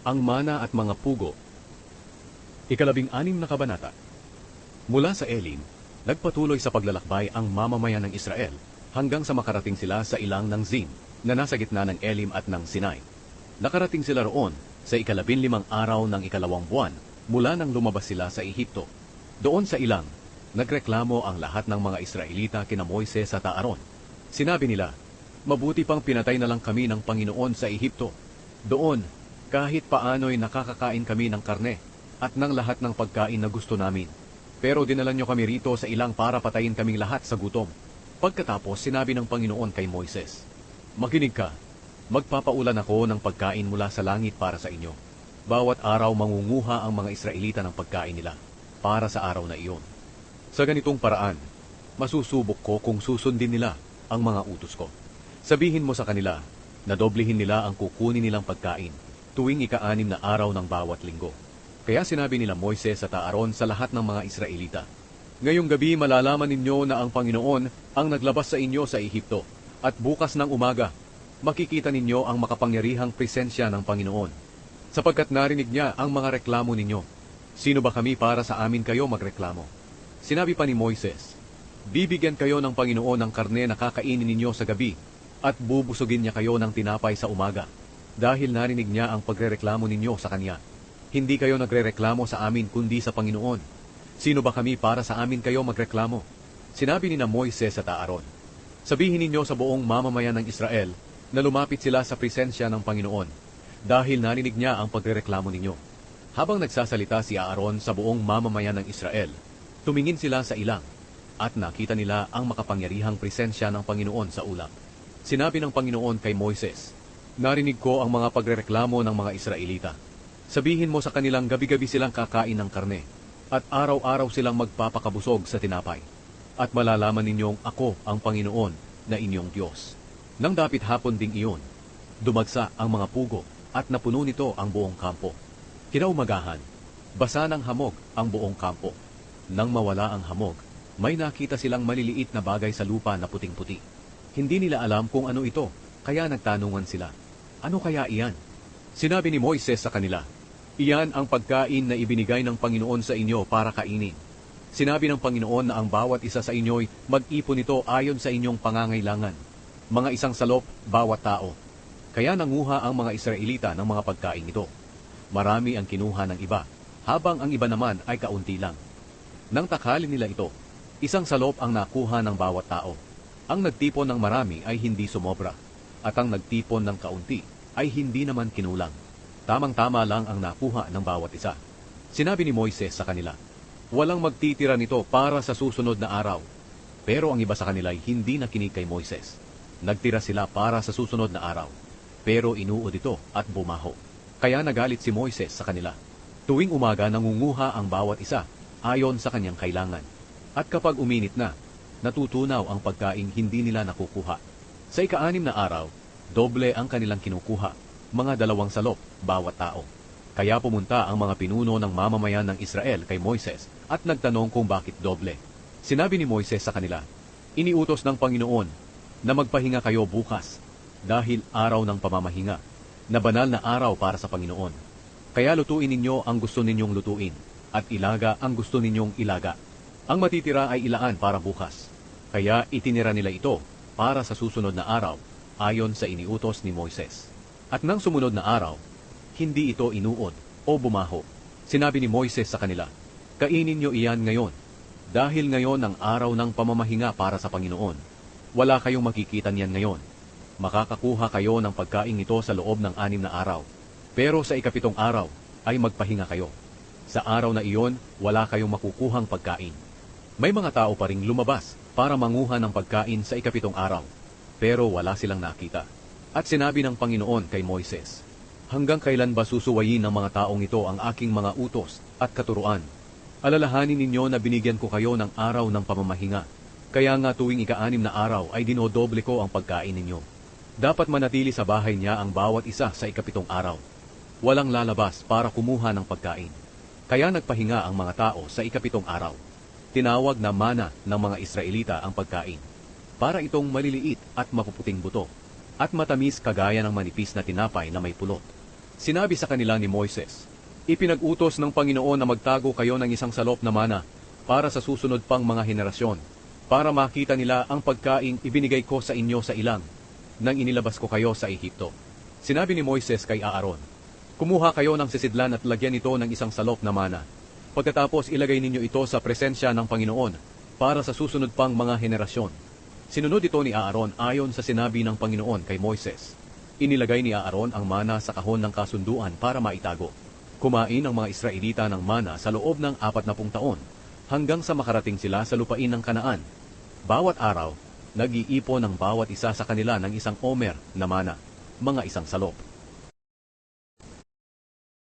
Ang mana at mga pugo. Ikalabing-anim na kabanata. Mula sa Elim, nagpatuloy sa paglalakbay ang mamamayan ng Israel hanggang sa makarating sila sa ilang ng Zin na nasa gitna ng Elim at ng Sinai. Nakarating sila roon sa 15 araw ng 2 buwan mula nang lumabas sila sa Ehipto. Doon sa ilang, nagreklamo ang lahat ng mga Israelita kina Moises at Aaron. Sinabi nila, "Mabuti pang pinatay na lang kami ng Panginoon sa Ehipto. Doon, kahit paano'y nakakakain kami ng karne at ng lahat ng pagkain na gusto namin. Pero dinala nyo kami rito sa ilang para patayin kaming lahat sa gutom." Pagkatapos, sinabi ng Panginoon kay Moises, "Makinig ka, magpapaulan ako ng pagkain mula sa langit para sa inyo. Bawat araw mangunguha ang mga Israelita ng pagkain nila para sa araw na iyon. Sa ganitong paraan, masusubok ko kung susundin nila ang mga utos ko. Sabihin mo sa kanila na doblehin nila ang kukunin nilang pagkain tuwing ika-6 na araw ng bawat linggo." Kaya sinabi nila Moises at Aaron sa lahat ng mga Israelita, "Ngayong gabi malalaman ninyo na ang Panginoon ang naglabas sa inyo sa Ehipto, at bukas ng umaga, makikita ninyo ang makapangyarihang presensya ng Panginoon, sapagkat narinig niya ang mga reklamo ninyo. Sino ba kami para sa amin kayo magreklamo?" Sinabi pa ni Moises, "Bibigyan kayo ng Panginoon ng karne na kakainin ninyo sa gabi, at bubusugin niya kayo ng tinapay sa umaga, dahil narinig niya ang pagrereklamo ninyo sa Kanya. Hindi kayo nagrereklamo sa amin kundi sa Panginoon. Sino ba kami para sa amin kayo magreklamo?" Sinabi ni na Moises at Aaron, "Sabihin ninyo sa buong mamamayan ng Israel na lumapit sila sa presensya ng Panginoon, dahil narinig niya ang pagrereklamo ninyo." Habang nagsasalita si Aaron sa buong mamamayan ng Israel, tumingin sila sa ilang, at nakita nila ang makapangyarihang presensya ng Panginoon sa ulap. Sinabi ng Panginoon kay Moises, "Narinig ko ang mga pagrereklamo ng mga Israelita. Sabihin mo sa kanilang gabi-gabi silang kakain ng karne, at araw-araw silang magpapakabusog sa tinapay. At malalaman ninyong ako ang Panginoon na inyong Diyos." Nang dapit hapon ding iyon, dumagsa ang mga pugo at napuno nito ang buong kampo. Kinaumagahan, basa ng hamog ang buong kampo. Nang mawala ang hamog, may nakita silang maliliit na bagay sa lupa na puting-puti. Hindi nila alam kung ano ito, kaya nagtanungan sila, "Ano kaya iyan?" Sinabi ni Moises sa kanila, "Iyan ang pagkain na ibinigay ng Panginoon sa inyo para kainin. Sinabi ng Panginoon na ang bawat isa sa inyo'y mag-ipon nito ayon sa inyong pangangailangan, mga 1 salop bawat tao." Kaya nanguha ang mga Israelita ng mga pagkain ito. Marami ang kinuha ng iba, habang ang iba naman ay kaunti lang. Nang takhalin nila ito, 1 salop ang nakuha ng bawat tao. Ang nagtipon ng marami ay hindi sumobra, at ang nagtipon ng kaunti ay hindi naman kinulang. Tamang-tama lang ang nakuha ng bawat isa. Sinabi ni Moises sa kanila, "Walang magtitira nito para sa susunod na araw." Pero ang iba sa kanila ay hindi nakinig kay Moises. Nagtira sila para sa susunod na araw, pero inuod ito at bumaho. Kaya nagalit si Moises sa kanila. Tuwing umaga nangunguha ang bawat isa ayon sa kanyang kailangan. At kapag uminit na, natutunaw ang pagkaing hindi nila nakukuha. Sa ika-6 na araw, doble ang kanilang kinukuha, mga 2 salop bawat tao. Kaya pumunta ang mga pinuno ng mamamayan ng Israel kay Moises at nagtanong kung bakit doble. Sinabi ni Moises sa kanila, "Iniutos ng Panginoon na magpahinga kayo bukas, dahil araw ng pamamahinga, na banal na araw para sa Panginoon. Kaya lutuin ninyo ang gusto ninyong lutuin, at ilaga ang gusto ninyong ilaga. Ang matitira ay ilaan para bukas." Kaya itinira nila ito para sa susunod na araw, ayon sa iniutos ni Moises. At nang sumunod na araw, hindi ito inuod o bumaho. Sinabi ni Moises sa kanila, "Kainin nyo iyan ngayon, dahil ngayon ang araw ng pamamahinga para sa Panginoon. Wala kayong makikita niyan ngayon. Makakakuha kayo ng pagkain ito sa loob ng 6 na araw. Pero sa ika-7 araw ay magpahinga kayo. Sa araw na iyon, wala kayong makukuhang pagkain." May mga tao pa ring lumabas para manguha ng pagkain sa ika-7 araw, pero wala silang nakita. At sinabi ng Panginoon kay Moises, "Hanggang kailan ba susuwayin ng mga taong ito ang aking mga utos at katuruan? Alalahanin ninyo na binigyan ko kayo ng araw ng pamamahinga. Kaya nga tuwing ika-6 na araw ay dinodoble ko ang pagkain ninyo. Dapat manatili sa bahay niya ang bawat isa sa ika-7 araw. Walang lalabas para kumuha ng pagkain." Kaya nagpahinga ang mga tao sa ika-7 araw. Tinawag na mana ng mga Israelita ang pagkain. Para itong maliliit at mapuputing buto, at matamis kagaya ng manipis na tinapay na may pulot. Sinabi sa kanila ni Moises, "Ipinag-utos ng Panginoon na magtago kayo ng isang salop na mana para sa susunod pang mga henerasyon, para makita nila ang pagkaing ibinigay ko sa inyo sa ilang, nang inilabas ko kayo sa Ehipto." Sinabi ni Moises kay Aaron, "Kumuha kayo ng sisidlan at lagyan ito ng isang salop na mana. Pagkatapos ilagay ninyo ito sa presensya ng Panginoon para sa susunod pang mga henerasyon." Sinunod ito ni Aaron ayon sa sinabi ng Panginoon kay Moises. Inilagay ni Aaron ang mana sa kahon ng kasunduan para maitago. Kumain ang mga Israelita ng mana sa loob ng 40 taon, hanggang sa makarating sila sa lupain ng Kanaan. Bawat araw, nag-iipon ang bawat isa sa kanila ng isang omer na mana, mga isang salop.